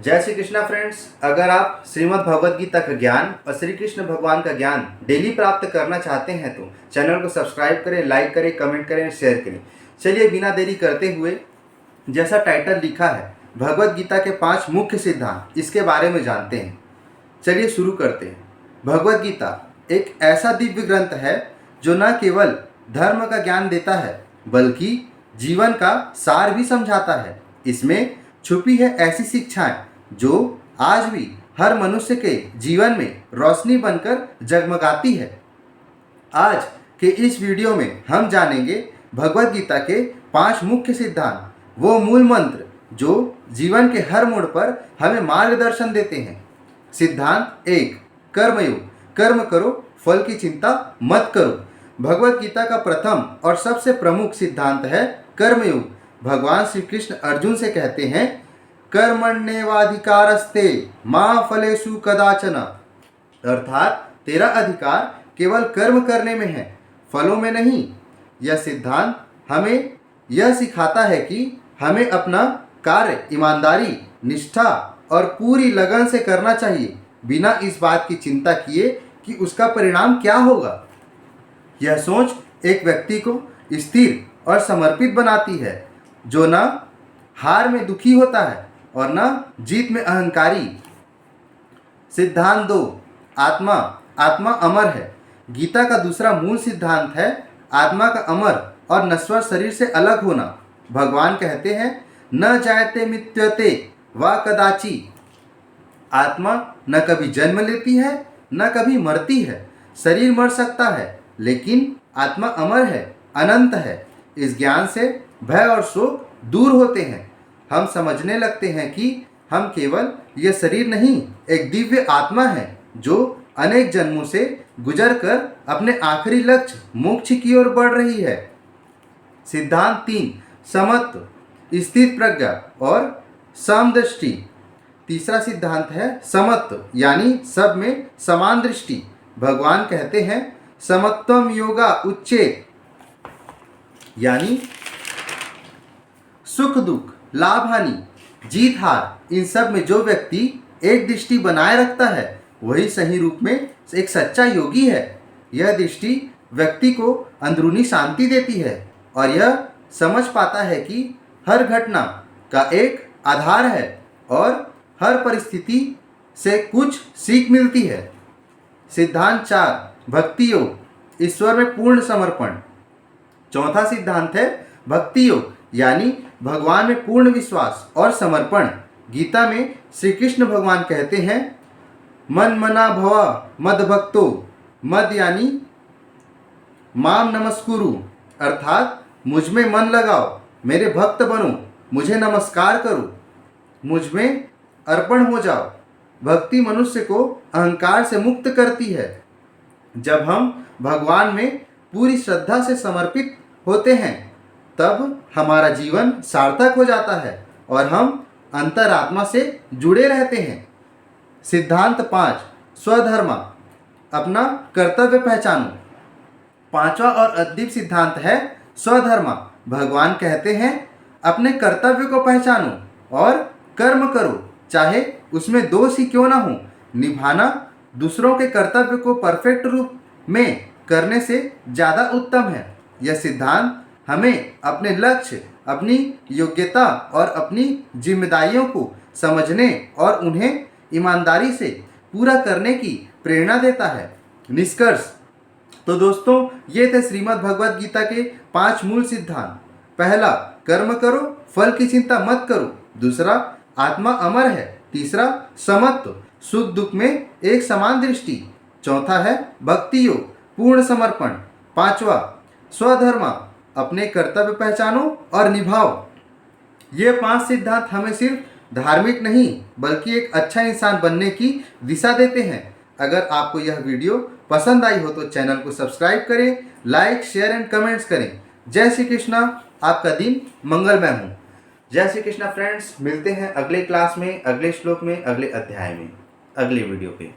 जय श्री कृष्णा फ्रेंड्स। अगर आप श्रीमद् भगवद गीता का ज्ञान और श्री कृष्ण भगवान का ज्ञान डेली प्राप्त करना चाहते हैं तो चैनल को सब्सक्राइब करें, लाइक करें, कमेंट करें, शेयर करें। चलिए बिना देरी करते हुए, जैसा टाइटल लिखा है भगवद गीता के 5 मुख्य सिद्धांत, इसके बारे में जानते हैं। चलिए शुरू करते हैं। भगवद गीता एक ऐसा दिव्य ग्रंथ है जो न केवल धर्म का ज्ञान देता है बल्कि जीवन का सार भी समझाता है। इसमें छुपी है ऐसी शिक्षाएं जो आज भी हर मनुष्य के जीवन में रोशनी बनकर जगमगाती है। आज के इस वीडियो में हम जानेंगे भगवद गीता के 5 मुख्य सिद्धांत, वो मूल मंत्र जो जीवन के हर मोड़ पर हमें मार्गदर्शन देते हैं। सिद्धांत 1, कर्मयोग। कर्म करो, फल की चिंता मत करो। भगवद गीता का प्रथम और सबसे प्रमुख सिद्धांत है कर्मयोग। भगवान श्री कृष्ण अर्जुन से कहते हैं, कर्मण्येवाधिकारस्ते मा फलेषु कदाचन। अर्थात तेरा अधिकार केवल कर्म करने में है, फलों में नहीं। यह सिद्धांत हमें यह सिखाता है कि हमें अपना कार्य ईमानदारी, निष्ठा और पूरी लगन से करना चाहिए, बिना इस बात की चिंता किए कि उसका परिणाम क्या होगा। यह सोच एक व्यक्ति को स्थिर और समर्पित बनाती है, जो न हार में दुखी होता है और न जीत में अहंकारी। सिद्धांत 2, आत्मा। आत्मा अमर है। गीता का दूसरा मूल सिद्धांत है आत्मा का अमर और नश्वर शरीर से अलग होना। भगवान कहते हैं, न जायते मृत्युते वा कदाचि। आत्मा न कभी जन्म लेती है न कभी मरती है। शरीर मर सकता है लेकिन आत्मा अमर है, अनंत है। इस ज्ञान से भय और शोक दूर होते हैं। हम समझने लगते हैं कि हम केवल यह शरीर नहीं, एक दिव्य आत्मा है जो अनेक जन्मों से गुजरकर अपने आखिरी लक्ष्य मोक्ष की ओर बढ़ रही है। सिद्धांत 3, समत्व। स्थित प्रज्ञा और समदृष्टि। तीसरा सिद्धांत है समत्व, यानी सब में समान दृष्टि। भगवान कहते हैं, समत्वम योगा उच्चेत, यानी सुख दुख, लाभ हानि, जीत हार, इन सब में जो व्यक्ति एक दृष्टि बनाए रखता है वही सही रूप में एक सच्चा योगी है। यह दृष्टि व्यक्ति को अंदरूनी शांति देती है और यह समझ पाता है कि हर घटना का एक आधार है और हर परिस्थिति से कुछ सीख मिलती है। सिद्धांत 4, भक्ति योग। ईश्वर में पूर्ण समर्पण। चौथा सिद्धांत है भक्ति योग, यानी भगवान में पूर्ण विश्वास और समर्पण। गीता में श्री कृष्ण भगवान कहते हैं, मन मना भव मद भक्तो। मद यानी माम नमस्कुरु, अर्थात मुझ में मन लगाओ, मेरे भक्त बनो, मुझे नमस्कार करो, मुझ में अर्पण हो जाओ। भक्ति मनुष्य को अहंकार से मुक्त करती है। जब हम भगवान में पूरी श्रद्धा से समर्पित होते हैं तब हमारा जीवन सार्थक हो जाता है और हम अंतरात्मा से जुड़े रहते हैं। सिद्धांत 5, स्वधर्मा। अपना कर्तव्य पहचानो। पांचवा और अद्वितीय सिद्धांत है स्वधर्मा। भगवान कहते हैं, अपने कर्तव्य को पहचानो और कर्म करो, चाहे उसमें दोष ही क्यों ना हो। निभाना दूसरों के कर्तव्य को परफेक्ट रूप में करने से ज़्यादा उत्तम है। यह सिद्धांत हमें अपने लक्ष्य, अपनी योग्यता और अपनी जिम्मेदारियों को समझने और उन्हें ईमानदारी से पूरा करने की प्रेरणा देता है। निष्कर्ष तो दोस्तों, ये थे श्रीमद् भगवद गीता के 5 मूल सिद्धांत। पहला, कर्म करो, फल की चिंता मत करो। दूसरा, आत्मा अमर है। तीसरा, समत्व, सुख दुख में एक समान दृष्टि। चौथा है भक्ति योग, पूर्ण समर्पण। पांचवा, स्वधर्मा, अपने कर्तव्य पहचानो और निभाओ। ये 5 सिद्धांत हमें सिर्फ धार्मिक नहीं बल्कि एक अच्छा इंसान बनने की दिशा देते हैं। अगर आपको यह वीडियो पसंद आई हो तो चैनल को सब्सक्राइब करें, लाइक, शेयर एंड कमेंट्स करें। जय श्री कृष्णा। आपका दिन मंगलमय हो। जय श्री कृष्णा फ्रेंड्स। मिलते हैं अगले क्लास में, अगले श्लोक में, अगले अध्याय में, अगले वीडियो पे।